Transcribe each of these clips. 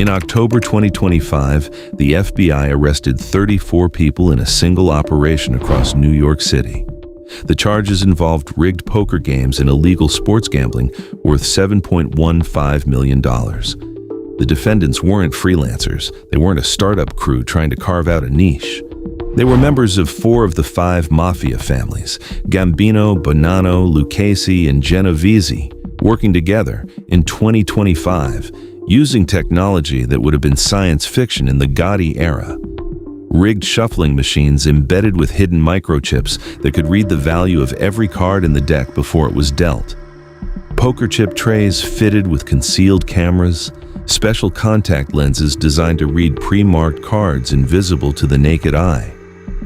In October 2025, the FBI arrested 34 people in a single operation across New York City. The charges involved rigged poker games and illegal sports gambling worth $7.15 million. The defendants weren't freelancers. They weren't a startup crew trying to carve out a niche. They were members of 4 of the 5 Mafia families, Gambino, Bonanno, Lucchese, and Genovese, working together in 2025, using technology that would have been science fiction in the Gotti era. Rigged shuffling machines embedded with hidden microchips that could read the value of every card in the deck before it was dealt. Poker chip trays fitted with concealed cameras, special contact lenses designed to read pre-marked cards invisible to the naked eye,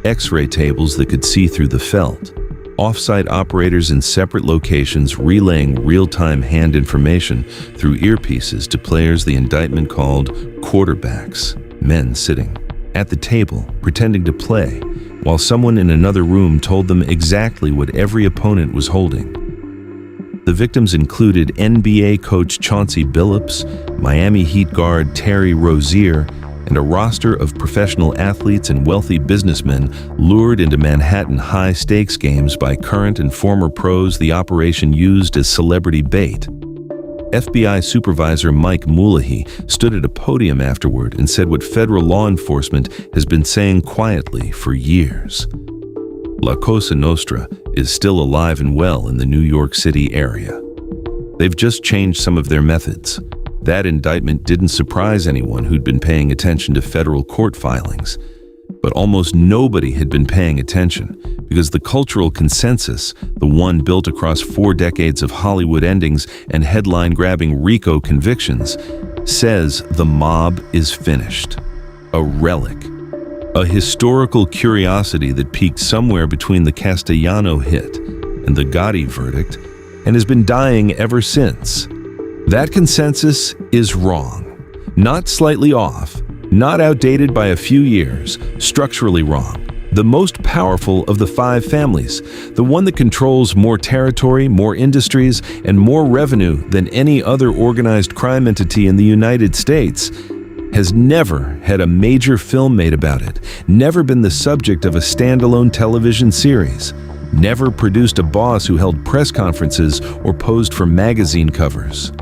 X-ray tables that could see through the felt, off-site operators in separate locations relaying real-time hand information through earpieces to players the indictment called quarterbacks, men sitting at the table pretending to play, while someone in another room told them exactly what every opponent was holding. The victims included NBA coach Chauncey Billups, Miami Heat guard Terry Rozier, and a roster of professional athletes and wealthy businessmen lured into Manhattan high-stakes games by current and former pros the operation used as celebrity bait. FBI Supervisor Mike Mullahy stood at a podium afterward and said what federal law enforcement has been saying quietly for years. La Cosa Nostra is still alive and well in the New York City area. They've just changed some of their methods. That indictment didn't surprise anyone who'd been paying attention to federal court filings. But almost nobody had been paying attention because the cultural consensus, the one built across 4 decades of Hollywood endings and headline-grabbing RICO convictions, says the mob is finished. A relic. A historical curiosity that peaked somewhere between the Castellano hit and the Gotti verdict and has been dying ever since. That consensus is wrong. Not slightly off, not outdated by a few years, structurally wrong. The most powerful of the 5 families, the one that controls more territory, more industries, and more revenue than any other organized crime entity in the United States, has never had a major film made about it, never been the subject of a standalone television series, never produced a boss who held press conferences or posed for magazine covers.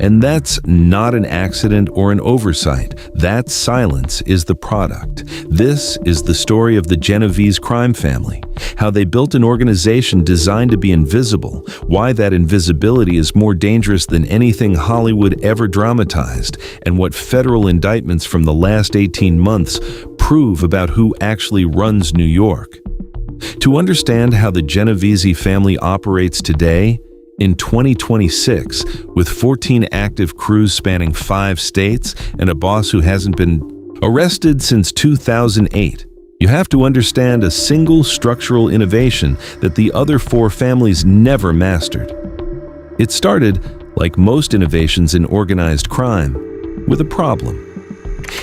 And that's not an accident or an oversight. That silence is the product. This is the story of the Genovese crime family, how they built an organization designed to be invisible, why that invisibility is more dangerous than anything Hollywood ever dramatized, and what federal indictments from the last 18 months prove about who actually runs New York. To understand how the Genovese family operates today, in 2026, with 14 active crews spanning 5 states and a boss who hasn't been arrested since 2008, you have to understand a single structural innovation that the other 4 families never mastered. It started, like most innovations in organized crime, with a problem.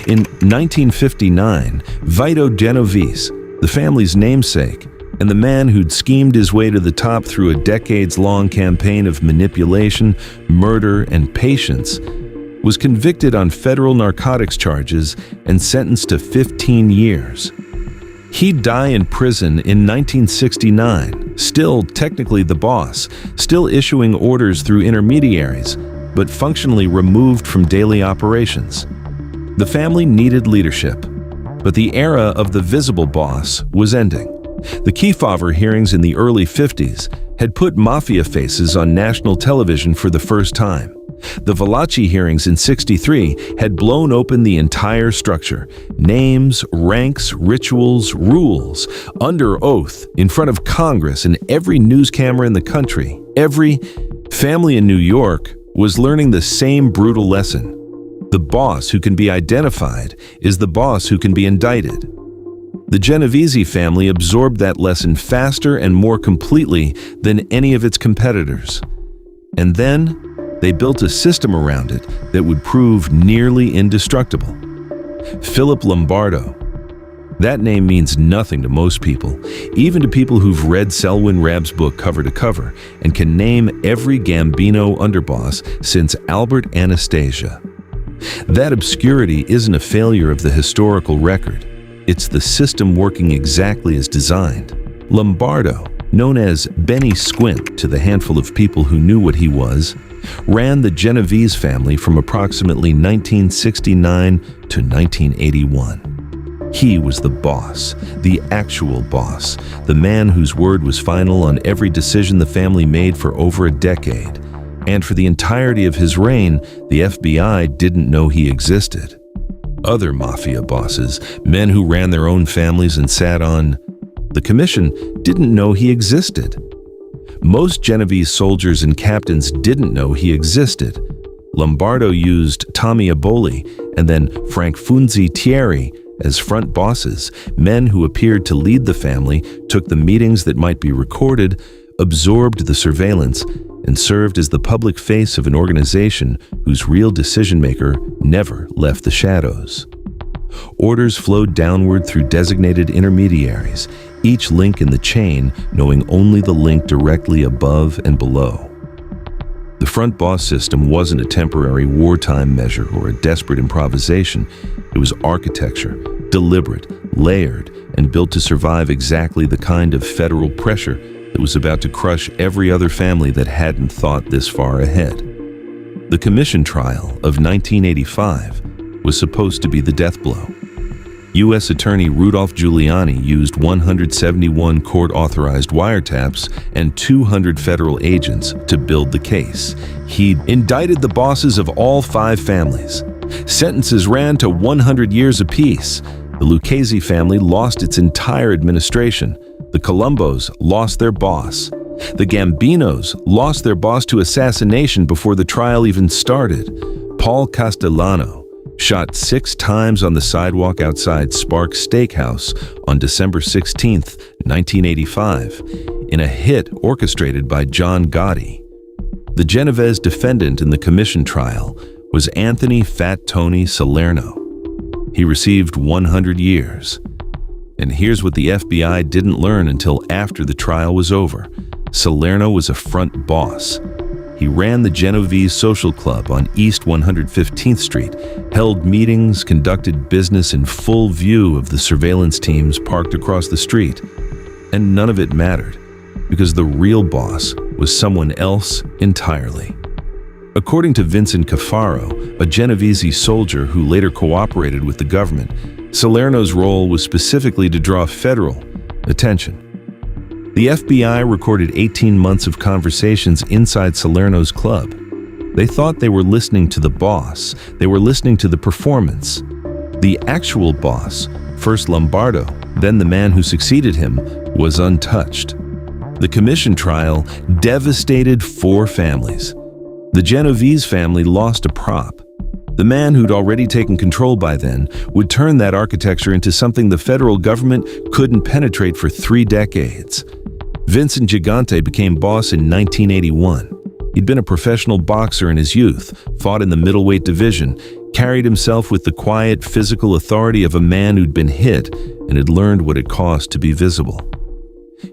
In 1959, Vito Genovese, the family's namesake, and the man who'd schemed his way to the top through a decades-long campaign of manipulation, murder, and patience, was convicted on federal narcotics charges and sentenced to 15 years. He'd die in prison in 1969, still technically the boss, still issuing orders through intermediaries, but functionally removed from daily operations. The family needed leadership, but the era of the visible boss was ending. The Kefauver hearings in the early 50s had put Mafia faces on national television for the first time. The Valachi hearings in '63 had blown open the entire structure. Names, ranks, rituals, rules, under oath, in front of Congress and every news camera in the country. Every family in New York was learning the same brutal lesson. The boss who can be identified is the boss who can be indicted. The Genovese family absorbed that lesson faster and more completely than any of its competitors. And then they built a system around it that would prove nearly indestructible. Philip Lombardo. That name means nothing to most people, even to people who've read Selwyn Rabb's book cover to cover and can name every Gambino underboss since Albert Anastasia. That obscurity isn't a failure of the historical record. It's the system working exactly as designed. Lombardo, known as Benny Squint to the handful of people who knew what he was, ran the Genovese family from approximately 1969 to 1981. He was the boss, the actual boss, the man whose word was final on every decision the family made for over a decade. And for the entirety of his reign, the FBI didn't know he existed. Other mafia bosses, men who ran their own families and sat on the commission, didn't know he existed. Most Genovese soldiers and captains didn't know he existed. Lombardo used Tommy Aboli and then Frank Funzi Thierry as front bosses, men who appeared to lead the family, took the meetings that might be recorded, absorbed the surveillance, and served as the public face of an organization whose real decision-maker never left the shadows. Orders flowed downward through designated intermediaries, each link in the chain knowing only the link directly above and below. The front boss system wasn't a temporary wartime measure or a desperate improvisation. It was architecture, deliberate, layered, and built to survive exactly the kind of federal pressure that was about to crush every other family that hadn't thought this far ahead. The commission trial of 1985 was supposed to be the death blow. U.S. Attorney Rudolph Giuliani used 171 court-authorized wiretaps and 200 federal agents to build the case. He indicted the bosses of all 5 families. Sentences ran to 100 years apiece. The Lucchese family lost its entire administration. The Colombos lost their boss. The Gambinos lost their boss to assassination before the trial even started. Paul Castellano shot 6 times on the sidewalk outside Sparks Steakhouse on December 16, 1985, in a hit orchestrated by John Gotti. The Genovese defendant in the commission trial was Anthony Fat Tony Salerno. He received 100 years. And here's what the FBI didn't learn until after the trial was over. Salerno was a front boss. He ran the Genovese Social Club on East 115th Street, held meetings, conducted business in full view of the surveillance teams parked across the street. And none of it mattered, because the real boss was someone else entirely. According to Vincent Gigante, a Genovese soldier who later cooperated with the government, Salerno's role was specifically to draw federal attention. The FBI recorded 18 months of conversations inside Salerno's club. They thought they were listening to the boss. They were listening to the performance. The actual boss, first Lombardo, then the man who succeeded him, was untouched. The commission trial devastated 4 families. The Genovese family lost a prop. The man who'd already taken control by then would turn that architecture into something the federal government couldn't penetrate for 3 decades. Vincent Gigante became boss in 1981. He'd been a professional boxer in his youth, fought in the middleweight division, carried himself with the quiet physical authority of a man who'd been hit and had learned what it cost to be visible.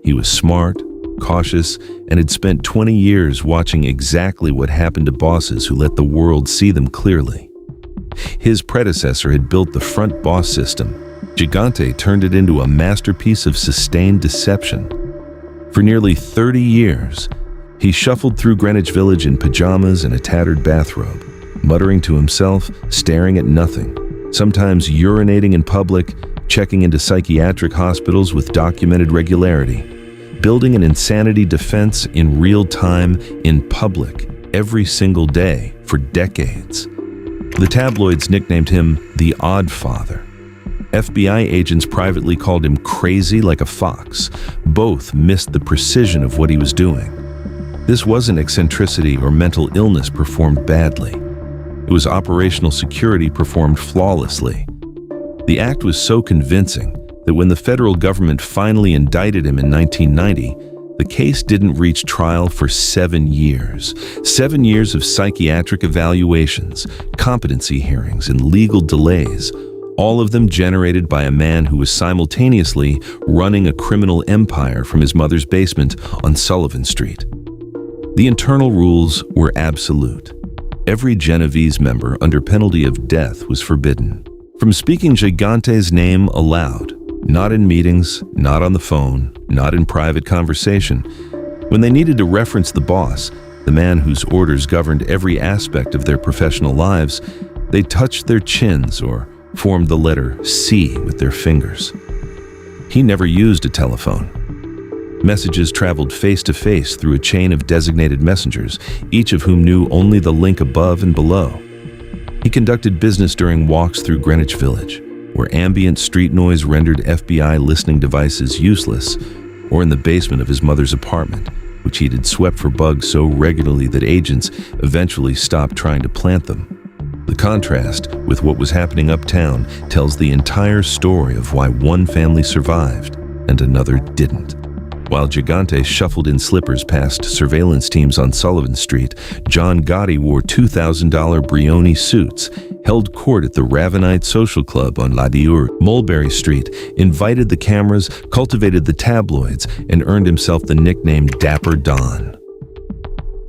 He was smart, cautious, and had spent 20 years watching exactly what happened to bosses who let the world see them clearly. His predecessor had built the front boss system. Gigante turned it into a masterpiece of sustained deception. For nearly 30 years, he shuffled through Greenwich Village in pajamas and a tattered bathrobe, muttering to himself, staring at nothing, sometimes urinating in public, checking into psychiatric hospitals with documented regularity, building an insanity defense in real time, in public, every single day for decades. The tabloids nicknamed him the Odd Father. FBI agents privately called him crazy like a fox. Both missed the precision of what he was doing. This wasn't eccentricity or mental illness performed badly. It was operational security performed flawlessly. The act was so convincing that when the federal government finally indicted him in 1990, the case didn't reach trial for 7 years. 7 years of psychiatric evaluations, competency hearings, and legal delays, all of them generated by a man who was simultaneously running a criminal empire from his mother's basement on Sullivan Street. The internal rules were absolute. Every Genovese member, under penalty of death, was forbidden from speaking Gigante's name aloud, not in meetings, not on the phone, not in private conversation. When they needed to reference the boss, the man whose orders governed every aspect of their professional lives, they touched their chins or formed the letter C with their fingers. He never used a telephone. Messages traveled face-to-face through a chain of designated messengers, each of whom knew only the link above and below. He conducted business during walks through Greenwich Village, where ambient street noise rendered FBI listening devices useless, or in the basement of his mother's apartment, which he had swept for bugs so regularly that agents eventually stopped trying to plant them. The contrast with what was happening uptown tells the entire story of why one family survived and another didn't. While Gigante shuffled in slippers past surveillance teams on Sullivan Street, John Gotti wore $2,000 Brioni suits, held court at the Ravenite Social Club on La Dieur, Mulberry Street, invited the cameras, cultivated the tabloids, and earned himself the nickname Dapper Don.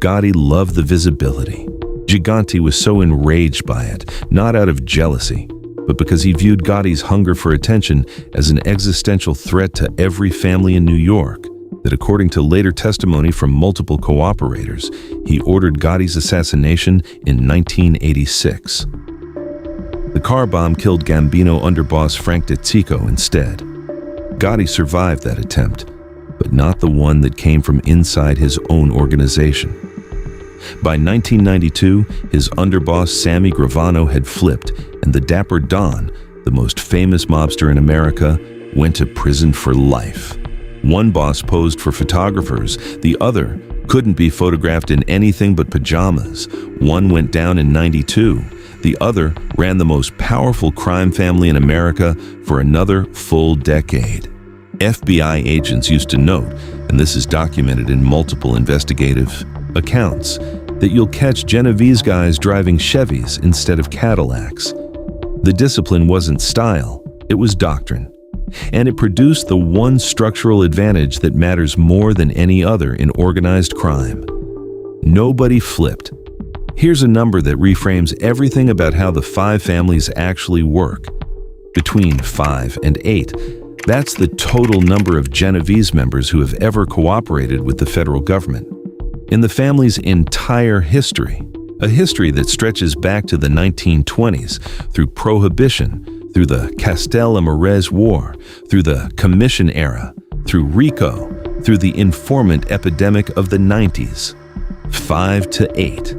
Gotti loved the visibility. Gigante was so enraged by it, not out of jealousy, but because he viewed Gotti's hunger for attention as an existential threat to every family in New York, that according to later testimony from multiple cooperators, he ordered Gotti's assassination in 1986. The car bomb killed Gambino underboss Frank DeZico instead. Gotti survived that attempt, but not the one that came from inside his own organization. By 1992, his underboss Sammy Gravano had flipped, and the Dapper Don, the most famous mobster in America, went to prison for life. One boss posed for photographers, the other couldn't be photographed in anything but pajamas. One went down in 92, the other ran the most powerful crime family in America for another full decade. FBI agents used to note, and this is documented in multiple investigative accounts, that you'll catch Genovese guys driving Chevys instead of Cadillacs. The discipline wasn't style, it was doctrine. And it produced the one structural advantage that matters more than any other in organized crime. Nobody flipped. Here's a number that reframes everything about how the five families actually work. Between 5 and 8. That's the total number of Genovese members who have ever cooperated with the federal government. In the family's entire history, a history that stretches back to the 1920s, through Prohibition, through the Castel-Amorese War, through the Commission era, through RICO, through the informant epidemic of the 90s. 5 to 8.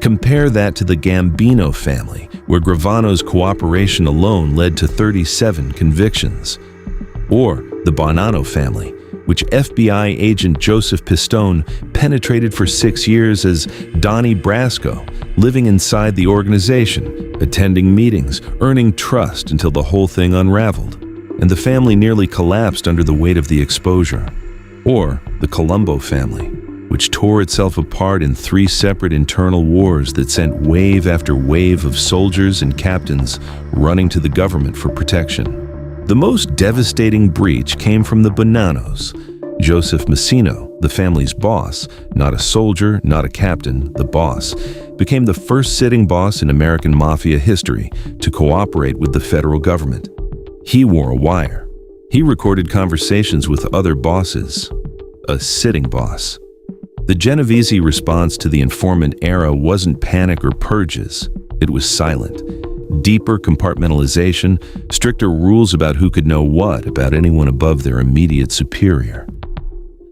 Compare that to the Gambino family, where Gravano's cooperation alone led to 37 convictions. Or the Bonanno family, which FBI agent Joseph Pistone penetrated for 6 years as Donnie Brasco, living inside the organization, attending meetings, earning trust until the whole thing unraveled, and the family nearly collapsed under the weight of the exposure. Or the Colombo family, which tore itself apart in 3 separate internal wars that sent wave after wave of soldiers and captains running to the government for protection. The most devastating breach came from the Bonannos. Joseph Massino, the family's boss, not a soldier, not a captain, the boss, became the first sitting boss in American Mafia history to cooperate with the federal government. He wore a wire. He recorded conversations with other bosses. A sitting boss. The Genovese response to the informant era wasn't panic or purges. It was silent. Deeper compartmentalization, stricter rules about who could know what about anyone above their immediate superior.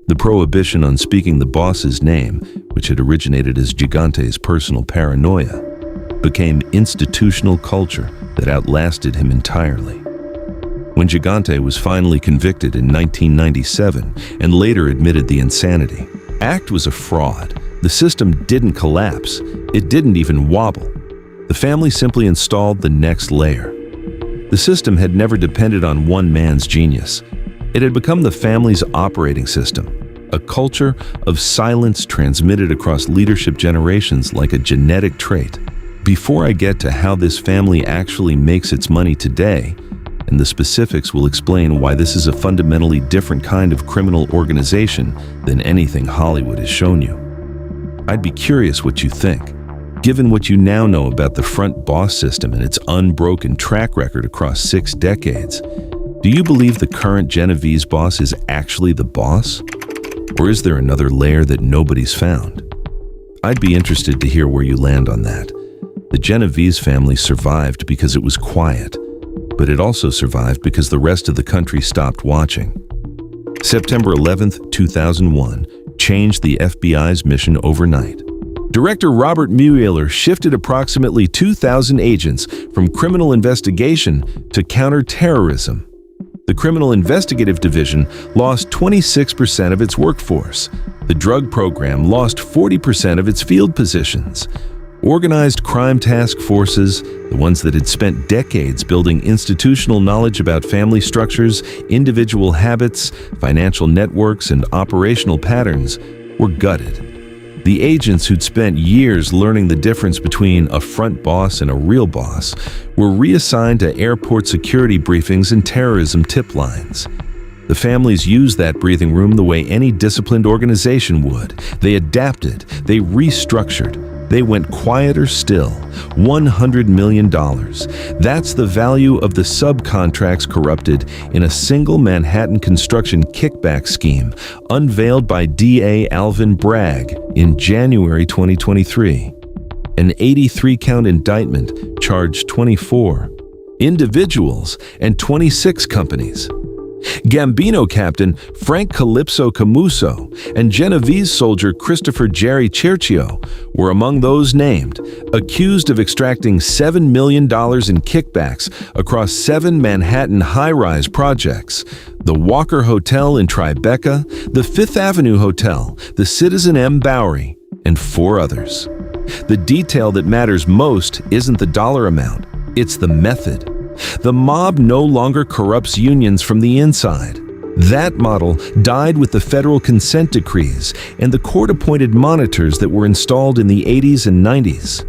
The prohibition on speaking the boss's name, which had originated as Gigante's personal paranoia, became institutional culture that outlasted him entirely. When Gigante was finally convicted in 1997 and later admitted the insanity, Act was a fraud. The system didn't collapse. It didn't even wobble. The family simply installed the next layer. The system had never depended on one man's genius. It had become the family's operating system, a culture of silence transmitted across leadership generations like a genetic trait. Before I get to how this family actually makes its money today, and the specifics will explain why this is a fundamentally different kind of criminal organization than anything Hollywood has shown you. I'd be curious what you think. Given what you now know about the front boss system and its unbroken track record across 6 decades, do you believe the current Genovese boss is actually the boss? Or is there another layer that nobody's found? I'd be interested to hear where you land on that. The Genovese family survived because it was quiet, but it also survived because the rest of the country stopped watching. September 11, 2001, changed the FBI's mission overnight. Director Robert Mueller shifted approximately 2,000 agents from criminal investigation to counterterrorism. The Criminal Investigative Division lost 26% of its workforce. The drug program lost 40% of its field positions. Organized crime task forces, the ones that had spent decades building institutional knowledge about family structures, individual habits, financial networks, and operational patterns, were gutted. The agents who'd spent years learning the difference between a front boss and a real boss were reassigned to airport security briefings and terrorism tip lines. The families used that breathing room the way any disciplined organization would. They adapted, they restructured, they went quieter still. $100 million. That's the value of the subcontracts corrupted in a single Manhattan construction kickback scheme unveiled by DA Alvin Bragg in January 2023. An 83-count indictment charged 24 individuals and 26 companies. Gambino captain Frank Calypso Camuso and Genovese soldier Christopher Jerry Cerchio were among those named, accused of extracting $7 million in kickbacks across 7 Manhattan high-rise projects: the Walker Hotel in Tribeca, the Fifth Avenue Hotel, the Citizen M. Bowery, and 4 others. The detail that matters most isn't the dollar amount, it's the method. The mob no longer corrupts unions from the inside. That model died with the federal consent decrees and the court-appointed monitors that were installed in the 80s and 90s.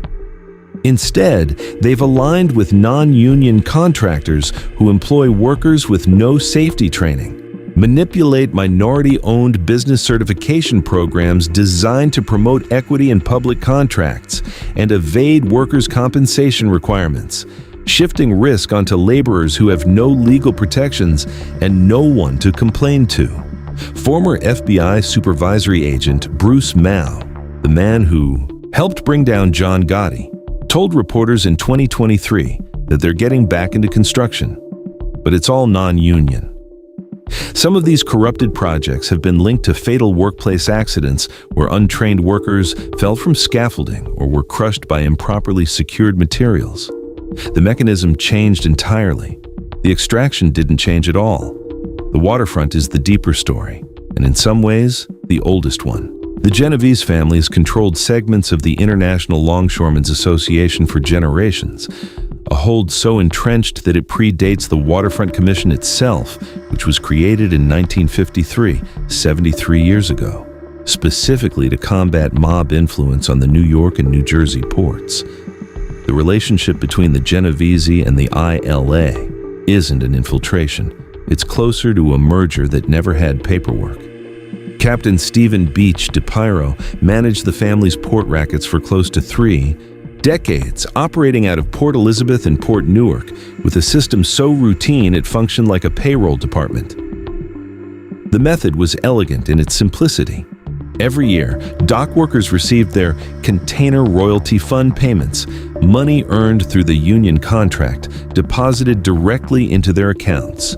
Instead, they've aligned with non-union contractors who employ workers with no safety training, manipulate minority-owned business certification programs designed to promote equity in public contracts, and evade workers' compensation requirements, shifting risk onto laborers who have no legal protections and no one to complain to. Former FBI supervisory agent Bruce Mao, the man who helped bring down John Gotti, told reporters in 2023 that they're getting back into construction, but it's all non-union. Some of these corrupted projects have been linked to fatal workplace accidents where untrained workers fell from scaffolding or were crushed by improperly secured materials. The mechanism changed entirely. The extraction didn't change at all. The Waterfront is the deeper story, and in some ways, the oldest one. The Genovese family has controlled segments of the International Longshoremen's Association for generations, a hold so entrenched that it predates the Waterfront Commission itself, which was created in 1953, 73 years ago, specifically to combat mob influence on the New York and New Jersey ports. The relationship between the Genovese and the ILA isn't an infiltration. It's closer to a merger that never had paperwork. Captain Stephen Beach DePiro managed the family's port rackets for close to 3 decades, operating out of Port Elizabeth and Port Newark, with a system so routine it functioned like a payroll department. The method was elegant in its simplicity. Every year, dock workers received their container royalty fund payments, money earned through the union contract, deposited directly into their accounts.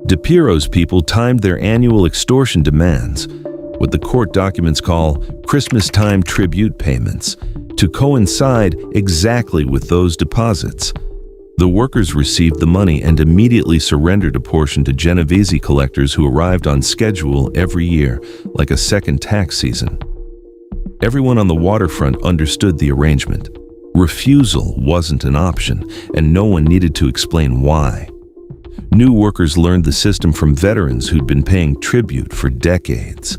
DePiro's people timed their annual extortion demands, what the court documents call Christmas-time tribute payments, to coincide exactly with those deposits. The workers received the money and immediately surrendered a portion to Genovese collectors who arrived on schedule every year, like a second tax season. Everyone on the waterfront understood the arrangement. Refusal wasn't an option, and no one needed to explain why. New workers learned the system from veterans who'd been paying tribute for decades.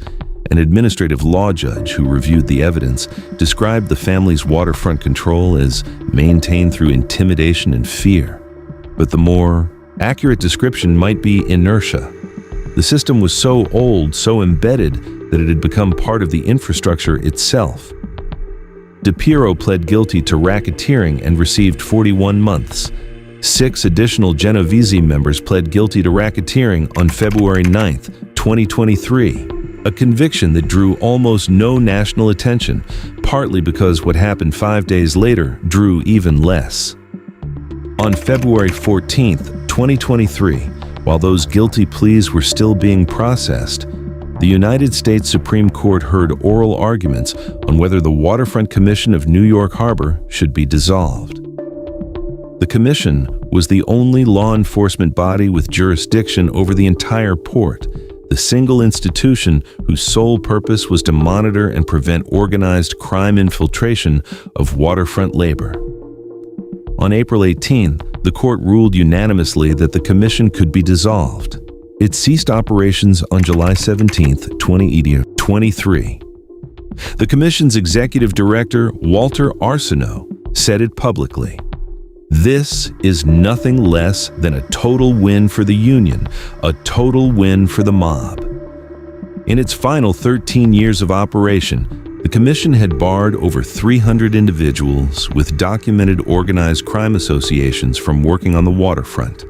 An administrative law judge who reviewed the evidence described the family's waterfront control as maintained through intimidation and fear. But the more accurate description might be inertia. The system was so old, so embedded, that it had become part of the infrastructure itself. DePiero pled guilty to racketeering and received 41 months. 6 additional Genovese members pled guilty to racketeering on February 9, 2023, a conviction that drew almost no national attention, partly because what happened 5 days later drew even less. On February 14, 2023, while those guilty pleas were still being processed, the United States Supreme Court heard oral arguments on whether the Waterfront Commission of New York Harbor should be dissolved. The commission was the only law enforcement body with jurisdiction over the entire port, the single institution whose sole purpose was to monitor and prevent organized crime infiltration of waterfront labor. On April 18, the court ruled unanimously that the commission could be dissolved. It ceased operations on July 17, 2023. The commission's executive director, Walter Arsenault, said it publicly. This is nothing less than a total win for the union, a total win for the mob. In its final 13 years of operation, the commission had barred over 300 individuals with documented organized crime associations from working on the waterfront.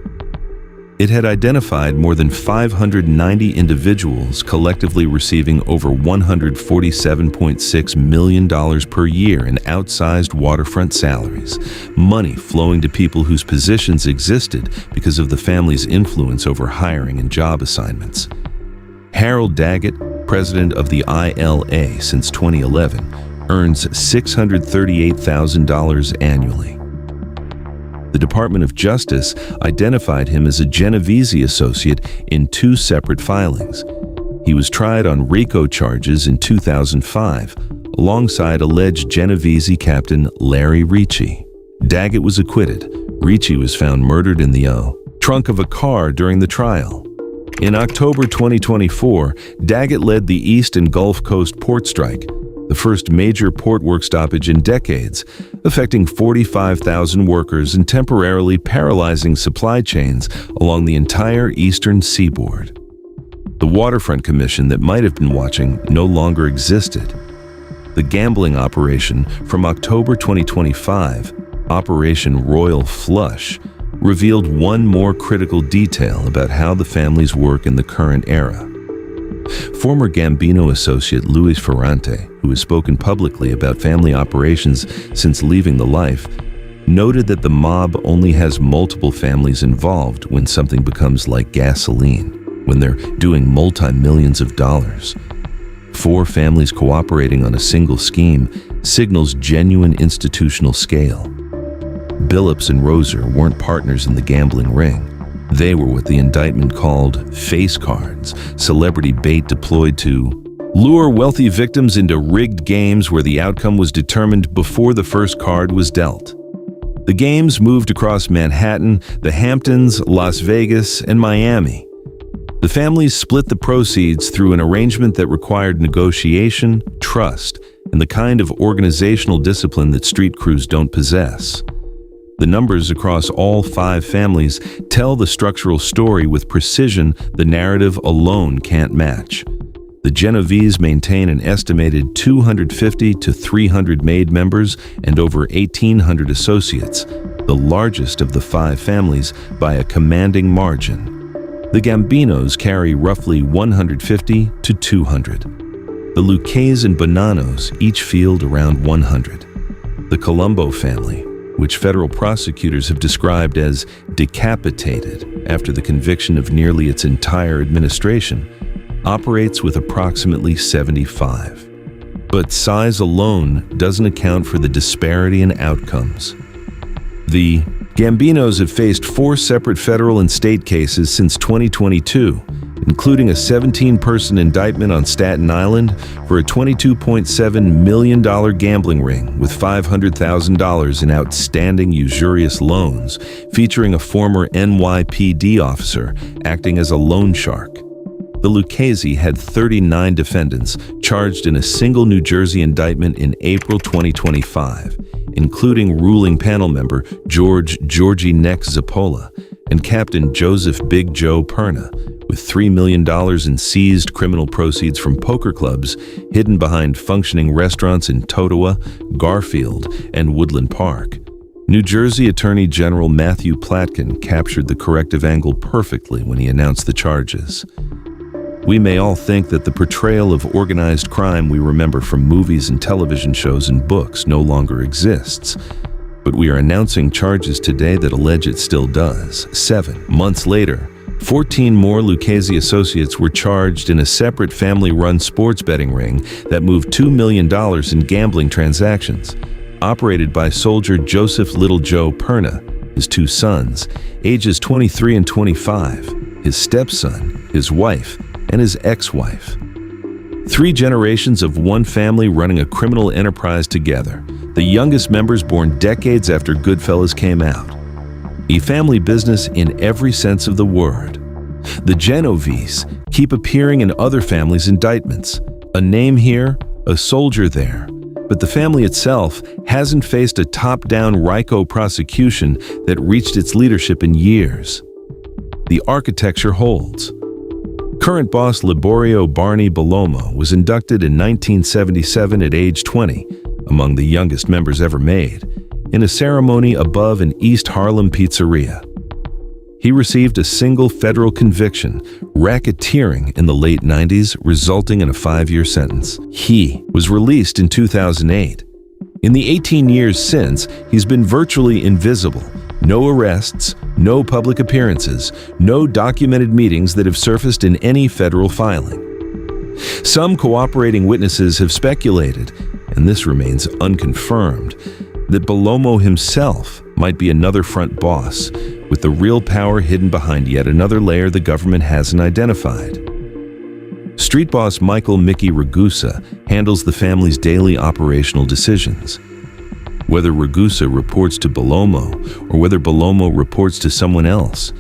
It had identified more than 590 individuals collectively receiving over $147.6 million per year in outsized waterfront salaries, money flowing to people whose positions existed because of the family's influence over hiring and job assignments. Harold Daggett, president of the ILA since 2011, earns $638,000 annually. The Department of Justice identified him as a Genovese associate in 2 separate filings. He was tried on RICO charges in 2005, alongside alleged Genovese captain Larry Ricci. Daggett was acquitted. Ricci was found murdered in the trunk of a car during the trial. In October 2024, Daggett led the East and Gulf Coast port strike, the first major port work stoppage in decades, affecting 45,000 workers and temporarily paralyzing supply chains along the entire eastern seaboard. The Waterfront Commission that might have been watching no longer existed. The gambling operation from October 2025, Operation Royal Flush, revealed one more critical detail about how the families work in the current era. Former Gambino associate Luis Ferrante, who has spoken publicly about family operations since leaving the life, noted that the mob only has multiple families involved when something becomes like gasoline, when they're doing multi-millions of dollars. 4 families cooperating on a single scheme signals genuine institutional scale. Billups and Roser weren't partners in the gambling ring. They were what the indictment called face cards, celebrity bait deployed to lure wealthy victims into rigged games where the outcome was determined before the first card was dealt. The games moved across Manhattan, the Hamptons, Las Vegas, and Miami. The families split the proceeds through an arrangement that required negotiation, trust, and the kind of organizational discipline that street crews don't possess. The numbers across all 5 families tell the structural story with precision the narrative alone can't match. The Genovese maintain an estimated 250 to 300 maid members and over 1,800 associates, the largest of the 5 families by a commanding margin. The Gambinos carry roughly 150 to 200. The Luccheses and Bonanos each field around 100. The Colombo family, which federal prosecutors have described as decapitated after the conviction of nearly its entire administration, operates with approximately 75. But size alone doesn't account for the disparity in outcomes. The Gambinos have faced 4 separate federal and state cases since 2022, including a 17-person indictment on Staten Island for a $22.7 million gambling ring with $500,000 in outstanding usurious loans, featuring a former NYPD officer acting as a loan shark. The Lucchese had 39 defendants charged in a single New Jersey indictment in April 2025, including ruling panel member Georgie Neck Zappola and Captain Joseph Big Joe Perna, with $3 million in seized criminal proceeds from poker clubs hidden behind functioning restaurants in Totowa, Garfield, and Woodland Park. New Jersey Attorney General Matthew Platkin captured the corrective angle perfectly when he announced the charges. We may all think that the portrayal of organized crime we remember from movies and television shows and books no longer exists, but we are announcing charges today that allege it still does. 7 months later, 14 more Lucchese associates were charged in a separate family-run sports betting ring that moved $2 million in gambling transactions, operated by soldier Joseph Little Joe Perna, his 2 sons, ages 23 and 25, his stepson, his wife, and his ex-wife. 3 generations of one family running a criminal enterprise together, the youngest members born decades after Goodfellas came out. A family business in every sense of the word. The Genoveses keep appearing in other families' indictments. A name here, a soldier there. But the family itself hasn't faced a top-down RICO prosecution that reached its leadership in years. The architecture holds. Current boss Liborio Barney Bellomo was inducted in 1977 at age 20, among the youngest members ever made, in a ceremony above an East Harlem pizzeria. He received a single federal conviction, racketeering, in the late 90s, resulting in a 5-year sentence. He was released in 2008. In the 18 years since, he's been virtually invisible. No arrests, no public appearances, no documented meetings that have surfaced in any federal filing. Some cooperating witnesses have speculated, and this remains unconfirmed, that Bellomo himself might be another front boss, with the real power hidden behind yet another layer the government hasn't identified. Street boss Michael Mickey Ragusa handles the family's daily operational decisions. Whether Ragusa reports to Bellomo or whether Bellomo reports to someone else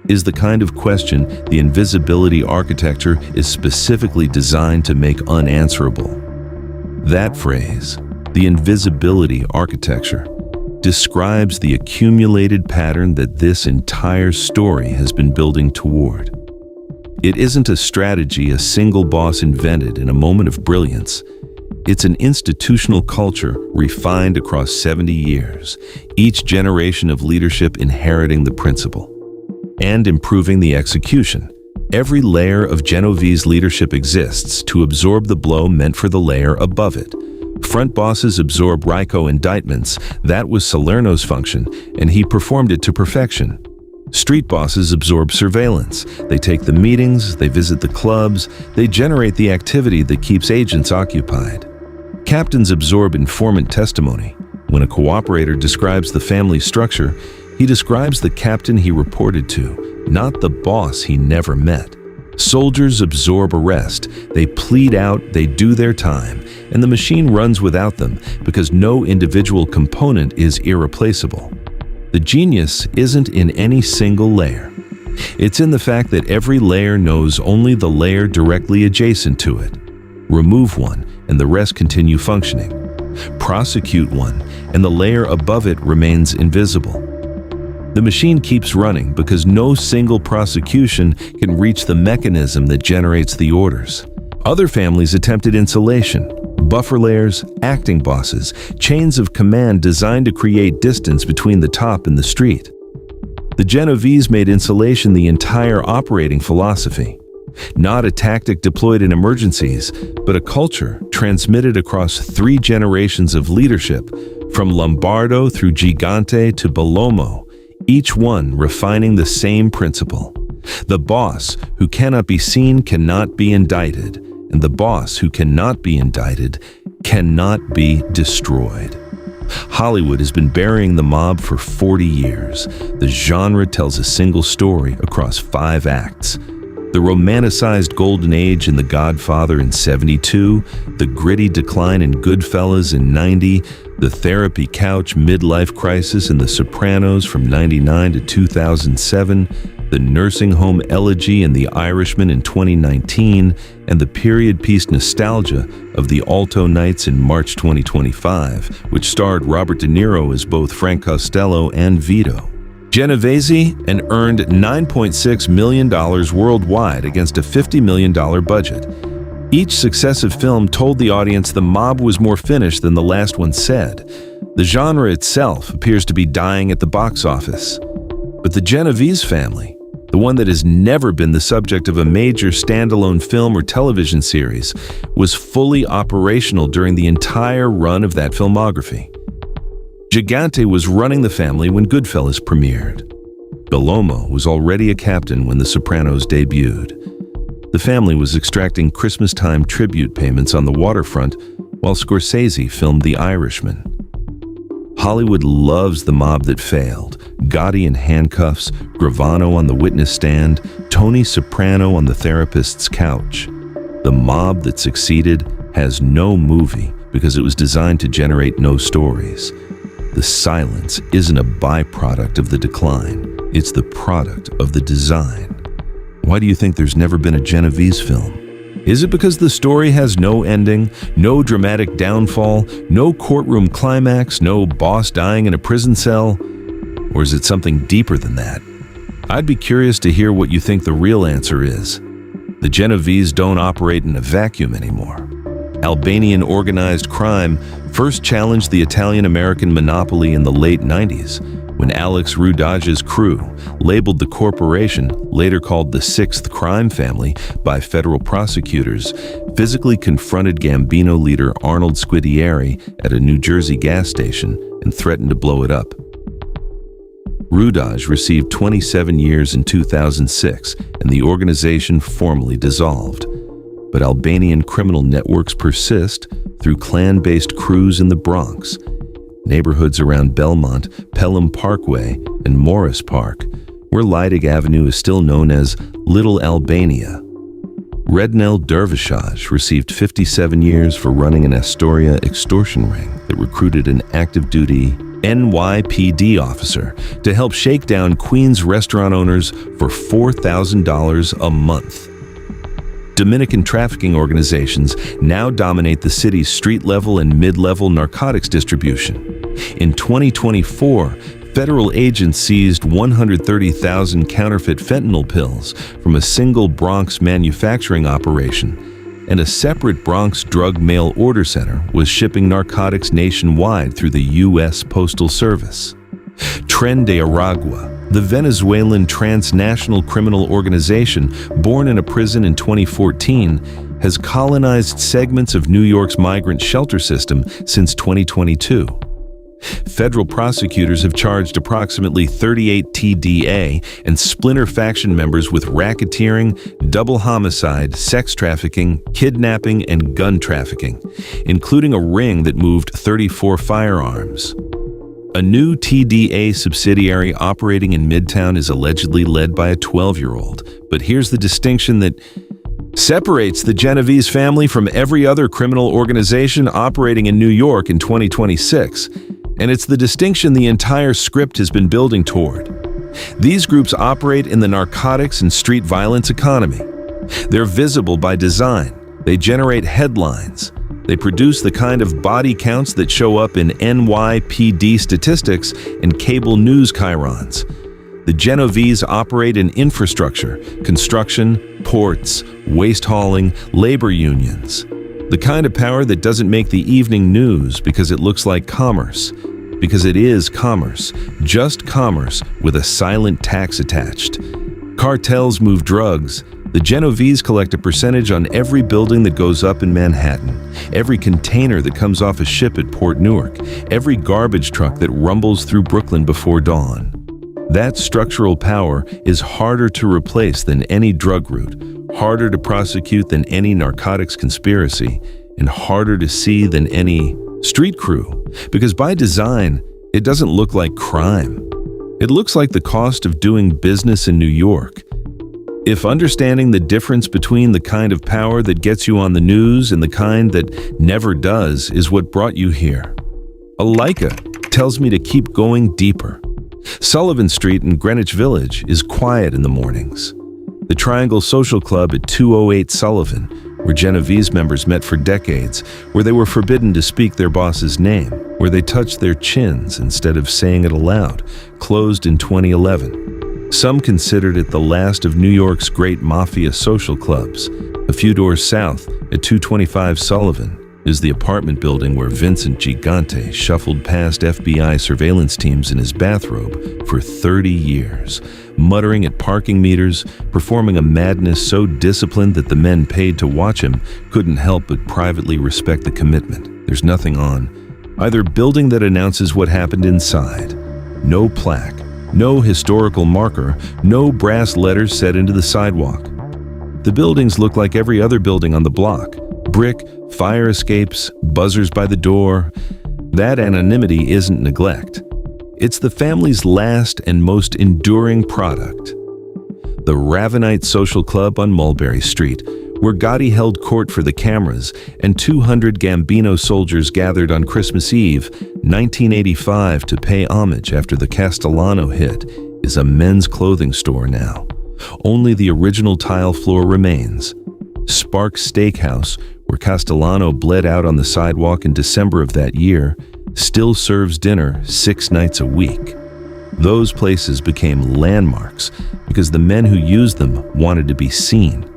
is the kind of question the invisibility architecture is specifically designed to make unanswerable. That phrase, the invisibility architecture, describes the accumulated pattern that this entire story has been building toward. It isn't a strategy a single boss invented in a moment of brilliance. It's an institutional culture refined across 70 years, each generation of leadership inheriting the principle and improving the execution. Every layer of Genovese leadership exists to absorb the blow meant for the layer above it. Front bosses absorb RICO indictments. That was Salerno's function, and he performed it to perfection. Street bosses absorb surveillance. They take the meetings, they visit the clubs, they generate the activity that keeps agents occupied. Captains absorb informant testimony. When a cooperator describes the family structure, he describes the captain he reported to, not the boss he never met. Soldiers absorb arrest. They plead out, they do their time, and the machine runs without them because no individual component is irreplaceable. The genius isn't in any single layer. It's in the fact that every layer knows only the layer directly adjacent to it. Remove one, and the rest continue functioning. Prosecute one, and the layer above it remains invisible. The machine keeps running because no single prosecution can reach the mechanism that generates the orders. Other families attempted insulation, buffer layers, acting bosses, chains of command designed to create distance between the top and the street. The Genovese made insulation the entire operating philosophy. Not a tactic deployed in emergencies, but a culture transmitted across 3 generations of leadership, from Lombardo through Gigante to Bellomo, each one refining the same principle. The boss who cannot be seen cannot be indicted, and the boss who cannot be indicted cannot be destroyed. Hollywood has been burying the mob for 40 years. The genre tells a single story across 5 acts. The romanticized golden age in The Godfather in 72, the gritty decline in Goodfellas in 90, the therapy couch midlife crisis in The Sopranos from 99 to 2007, the nursing home elegy in The Irishman in 2019, and the period piece nostalgia of The Alto Nights in March 2025, which starred Robert De Niro as both Frank Costello and Vito. Genovese and earned $9.6 million worldwide against a $50 million budget. Each successive film told the audience the mob was more finished than the last one said. The genre itself appears to be dying at the box office. But the Genovese family, the one that has never been the subject of a major standalone film or television series, was fully operational during the entire run of that filmography. Gigante was running the family when Goodfellas premiered. Bellomo was already a captain when The Sopranos debuted. The family was extracting Christmas-time tribute payments on the Waterfront while Scorsese filmed The Irishman. Hollywood loves the mob that failed. Gotti in handcuffs, Gravano on the witness stand, Tony Soprano on the therapist's couch. The mob that succeeded has no movie because it was designed to generate no stories. The silence isn't a byproduct of the decline. It's the product of the design. Why do you think there's never been a Genovese film? Is it because the story has no ending, no dramatic downfall, no courtroom climax, no boss dying in a prison cell? Or is it something deeper than that? I'd be curious to hear what you think the real answer is. The Genovese don't operate in a vacuum anymore. Albanian organized crime first challenged the Italian-American monopoly in the late 90s, when Alex Rudage's crew, labeled the corporation, later called the Sixth Crime Family by federal prosecutors, physically confronted Gambino leader Arnold Scudieri at a New Jersey gas station and threatened to blow it up. Rudage received 27 years in 2006, and the organization formally dissolved. But Albanian criminal networks persist through clan-based crews in the Bronx, neighborhoods around Belmont, Pelham Parkway, and Morris Park, where Leidig Avenue is still known as Little Albania. Rednel Dervishaj received 57 years for running an Astoria extortion ring that recruited an active-duty NYPD officer to help shake down Queens restaurant owners for $4,000 a month. Dominican trafficking organizations now dominate the city's street-level and mid-level narcotics distribution. In 2024, federal agents seized 130,000 counterfeit fentanyl pills from a single Bronx manufacturing operation, and a separate Bronx drug mail order center was shipping narcotics nationwide through the U.S. Postal Service. Tren de Aragua, the Venezuelan transnational criminal organization born in a prison in 2014, has colonized segments of New York's migrant shelter system since 2022. Federal prosecutors have charged approximately 38 TDA and splinter faction members with racketeering, double homicide, sex trafficking, kidnapping, and gun trafficking, including a ring that moved 34 firearms. A new TDA subsidiary operating in Midtown is allegedly led by a 12-year-old. But here's the distinction that separates the Genovese family from every other criminal organization operating in New York in 2026. And it's the distinction the entire script has been building toward. These groups operate in the narcotics and street violence economy. They're visible by design. They generate headlines. They produce the kind of body counts that show up in NYPD statistics and cable news chyrons. The Genovese operate in infrastructure, construction, ports, waste hauling, labor unions. The kind of power that doesn't make the evening news because it looks like commerce. Because it is commerce, just commerce with a silent tax attached. Cartels move drugs. The Genovese collect a percentage on every building that goes up in Manhattan, every container that comes off a ship at Port Newark, every garbage truck that rumbles through Brooklyn before dawn. That structural power is harder to replace than any drug route, harder to prosecute than any narcotics conspiracy, and harder to see than any street crew, because by design, it doesn't look like crime. It looks like the cost of doing business in New York. If understanding the difference between the kind of power that gets you on the news and the kind that never does is what brought you here, a Leica tells me to keep going deeper. Sullivan Street in Greenwich Village is quiet in the mornings. The Triangle Social Club at 208 Sullivan, where Genovese members met for decades, where they were forbidden to speak their boss's name, where they touched their chins instead of saying it aloud, closed in 2011. Some considered it the last of New York's great Mafia social clubs. A few doors south, at 225 Sullivan, is the apartment building where Vincent Gigante shuffled past FBI surveillance teams in his bathrobe for 30 years, muttering at parking meters, performing a madness so disciplined that the men paid to watch him couldn't help but privately respect the commitment. There's nothing on either building that announces what happened inside. No plaque, no historical marker, no brass letters set into the sidewalk. The buildings look like every other building on the block. Brick, fire escapes, buzzers by the door. That anonymity isn't neglect. It's the family's last and most enduring product. The Ravenite Social Club on Mulberry Street, where Gotti held court for the cameras and 200 Gambino soldiers gathered on Christmas Eve, 1985, to pay homage after the Castellano hit, is a men's clothing store now. Only the original tile floor remains. Sparks Steakhouse, where Castellano bled out on the sidewalk in December of that year, still serves dinner 6 nights a week. Those places became landmarks because the men who used them wanted to be seen.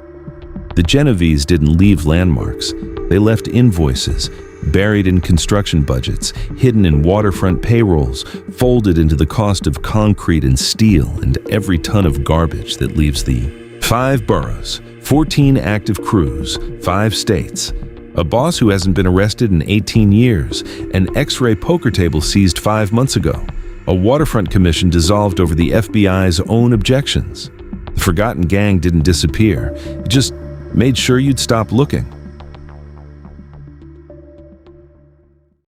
The Genovese didn't leave landmarks. They left invoices, buried in construction budgets, hidden in waterfront payrolls, folded into the cost of concrete and steel and every ton of garbage that leaves the 5 boroughs, 14 active crews, 5 states, a boss who hasn't been arrested in 18 years, an X-ray poker table seized 5 months ago, a waterfront commission dissolved over the FBI's own objections. The forgotten gang didn't disappear. It just made sure you'd stop looking.